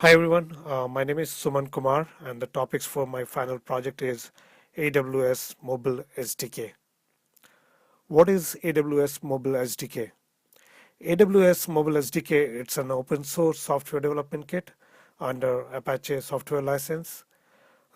Hi everyone, my name is Suman Kumar and the topics for my final project is AWS Mobile SDK. What is AWS Mobile SDK? AWS Mobile SDK, it's an open source software development kit under Apache software license.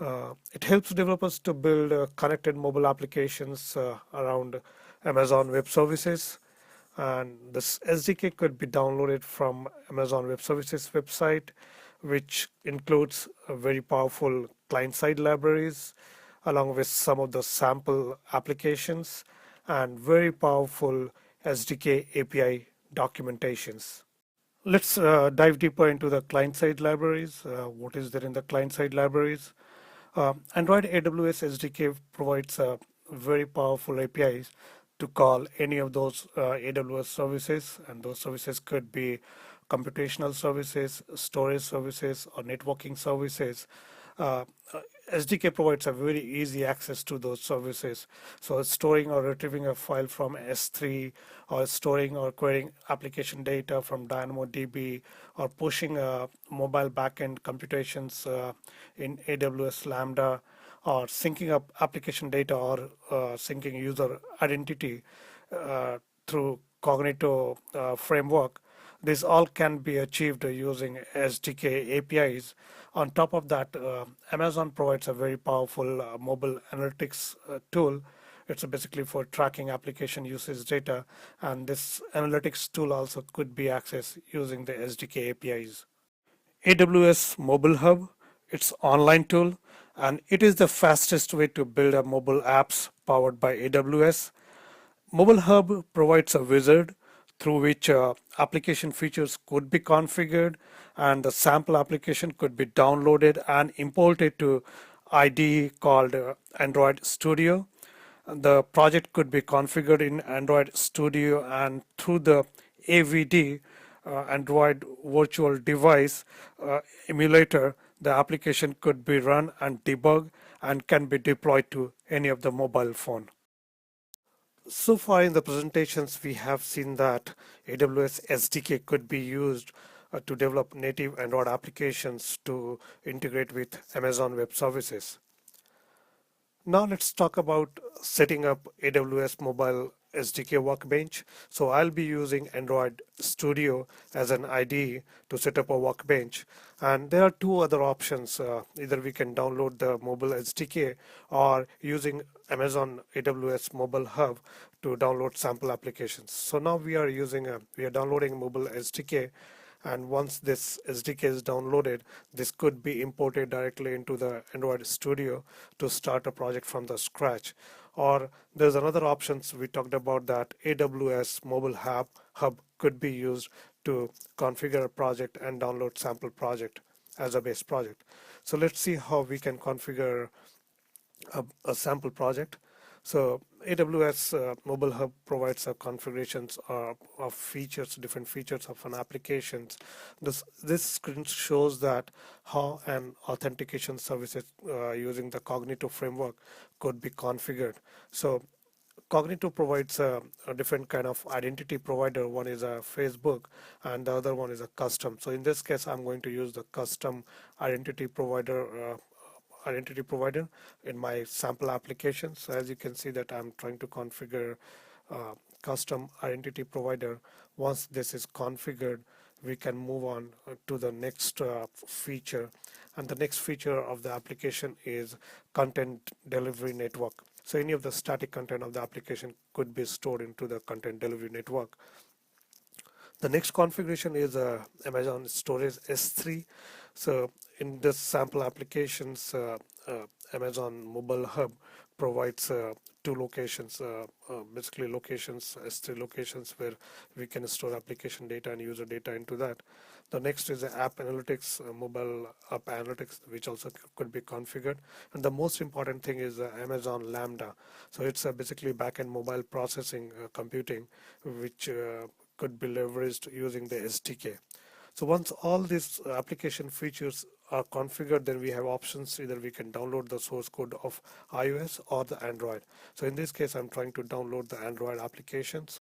It helps developers to build connected mobile applications around Amazon Web Services. And this SDK could be downloaded from Amazon Web Services website, which includes very powerful client-side libraries, along with some of the sample applications and very powerful SDK API documentations. Let's dive deeper into the client-side libraries. What is there in the client-side libraries? Android AWS SDK provides very powerful APIs to call any of those AWS services, and those services could be computational services, storage services, or networking services. Uh, SDK provides a very easy access to those services. So storing or retrieving a file from S3, or storing or querying application data from DynamoDB, or pushing mobile backend computations in AWS Lambda, or syncing up application data, or syncing user identity uh, through Cognito framework. This all can be achieved using SDK APIs. On top of that, Amazon provides a very powerful mobile analytics tool. It's basically for tracking application usage data, and this analytics tool also could be accessed using the SDK APIs. AWS Mobile Hub, it's online tool, and it is the fastest way to build a mobile apps powered by AWS. Mobile Hub provides a wizard through which application features could be configured, and the sample application could be downloaded and imported to IDE called Android Studio. The project could be configured in Android Studio, and through the AVD, Android Virtual Device emulator, the application could be run and debugged and can be deployed to any of the mobile phone. So far in the presentations, we have seen that AWS SDK could be used to develop native Android applications to integrate with Amazon Web Services. Now let's talk about setting up AWS Mobile SDK Workbench. So I'll be using Android Studio as an IDE to set up a workbench. And there are two other options. Either we can download the mobile SDK, or using Amazon AWS Mobile Hub to download sample applications. So now we are downloading mobile SDK, and once this SDK is downloaded, this could be imported directly into the Android Studio to start a project from the scratch. Or there's another options we talked about, that AWS Mobile Hub could be used to configure a project and download sample project as a base project. So let's see how we can configure a sample project. So AWS Mobile Hub provides configurations of features, different features of an applications. This screen shows that how an authentication services using the Cognito framework could be configured. So Cognito provides a different kind of identity provider. One is a Facebook, and the other one is a custom. So in this case, I'm going to use the custom identity provider in my sample application. So as you can see that I'm trying to configure custom identity provider. Once this is configured, we can move on to the next feature. And the next feature of the application is content delivery network. So any of the static content of the application could be stored into the content delivery network. The next configuration is Amazon Storage S3. So in this sample applications, Amazon Mobile Hub provides two locations, basically locations, S3 locations, where we can store application data and user data into that. The next is app analytics, mobile app analytics, which also could be configured. And the most important thing is Amazon Lambda. So it's basically backend mobile processing computing, which could be leveraged using the SDK. So once all these application features are configured, then we have options. Either we can download the source code of iOS or the Android. So in this case, I'm trying to download the Android applications.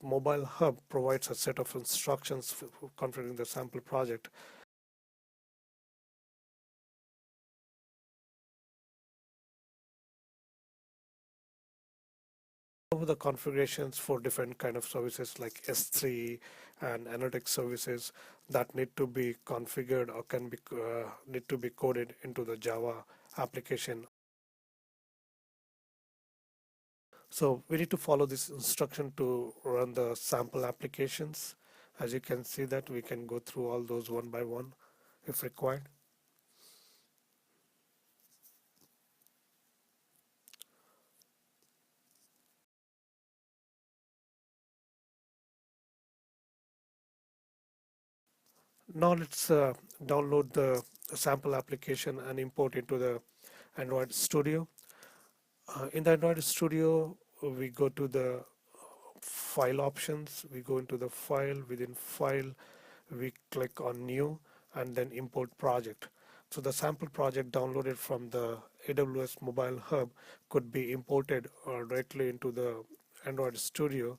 Mobile Hub provides a set of instructions for configuring the sample project. Some of the configurations for different kind of services like S3 and analytics services that need to be configured or can be need to be coded into the Java application. So we need to follow this instruction to run the sample applications. As you can see that we can go through all those one by one if required. Now let's download the sample application and import into the Android Studio. In the Android Studio, we go to the file options, we go into the file, within file, we click on new and then import project. So the sample project downloaded from the AWS Mobile Hub could be imported directly into the Android Studio,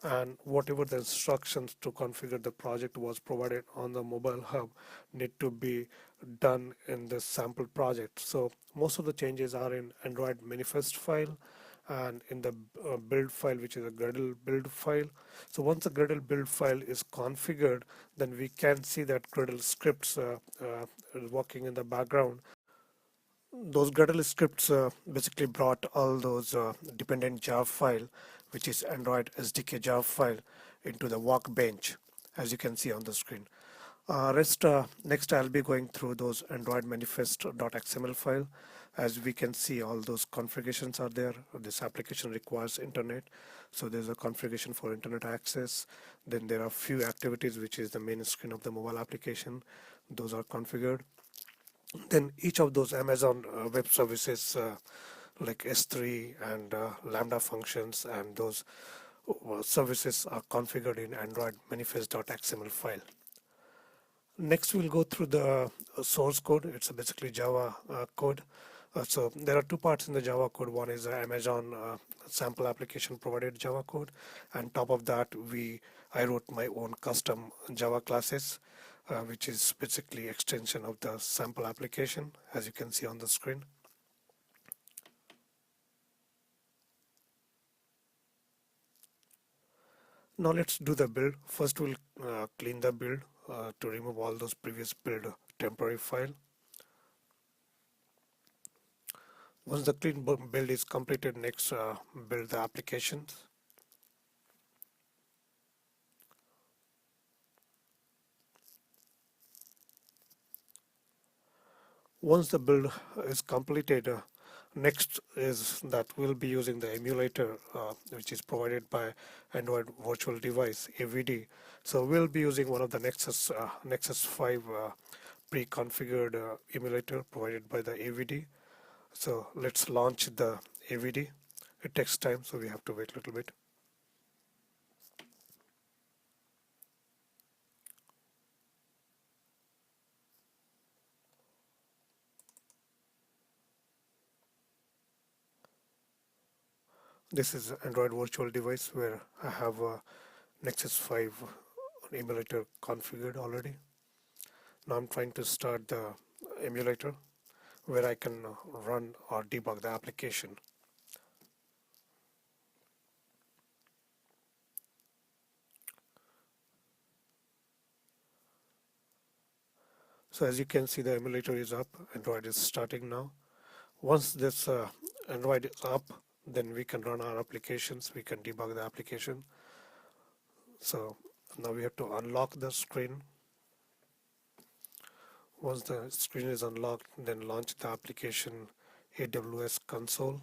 and whatever the instructions to configure the project was provided on the mobile hub need to be done in the sample project. So most of the changes are in Android manifest file and in the build file, which is a Gradle build file. So once the Gradle build file is configured, then we can see that Gradle scripts is working in the background. Those Gradle scripts basically brought all those dependent jar file, which is Android SDK jar file, into the workbench, as you can see on the screen. Next I'll be going through those Android manifest.xml file. As we can see, all those configurations are there. This application requires internet, so there's a configuration for internet access. Then there are few activities, which is the main screen of the mobile application. Those are configured. Then each of those Amazon web services like S3 and Lambda functions and those services are configured in Android manifest.xml file. Next, we'll go through the source code. It's basically Java code. So there are two parts in the Java code. One is Amazon sample application provided Java code, and top of that, I wrote my own custom Java classes, which is basically extension of the sample application, as you can see on the screen. Now let's do the build. First, we'll clean the build to remove all those previous build temporary file. Once the clean build is completed, next build the applications. Once the build is completed, next is that we'll be using the emulator, which is provided by Android Virtual Device (AVD). So we'll be using one of the Nexus 5 pre-configured emulator provided by the AVD. So let's launch the AVD. It takes time, so we have to wait a little bit. This is Android Virtual Device where I have a Nexus 5 emulator configured already. Now I'm trying to start the emulator where I can run or debug the application. So as you can see, the emulator is up. Android is starting now. Once this Android is up, then we can run our applications. We can debug the application. So now we have to unlock the screen. Once the screen is unlocked, then launch the application AWS console.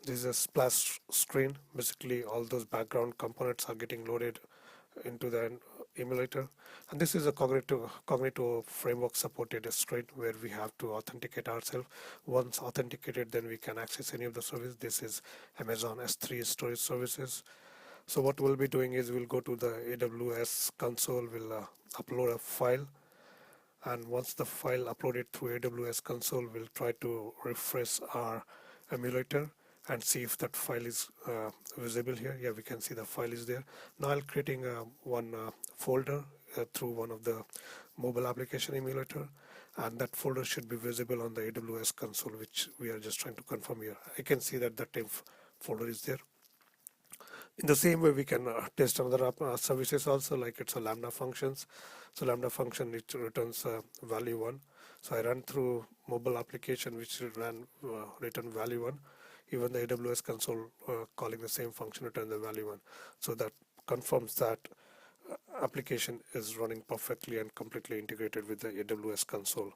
This is a splash screen. Basically, all those background components are getting loaded into the emulator, and this is a cognitive framework supported screen where we have to authenticate ourselves. Once authenticated, then we can access any of the service. This is Amazon S3 storage services. So what we'll be doing is we'll go to the AWS console, we'll upload a file, and once the file uploaded through AWS console, we'll try to refresh our emulator. and see if that file is visible here. Yeah, we can see the file is there. Now I'll creating one folder through one of the mobile application emulator, and that folder should be visible on the AWS console, which we are just trying to confirm here. I can see that the temp folder is there. In the same way, we can test another services also, like it's a lambda functions. So lambda function, it returns value 1. So I run through mobile application which return value 1. Even the AWS console calling the same function return the value 1. So that confirms that application is running perfectly and completely integrated with the AWS console.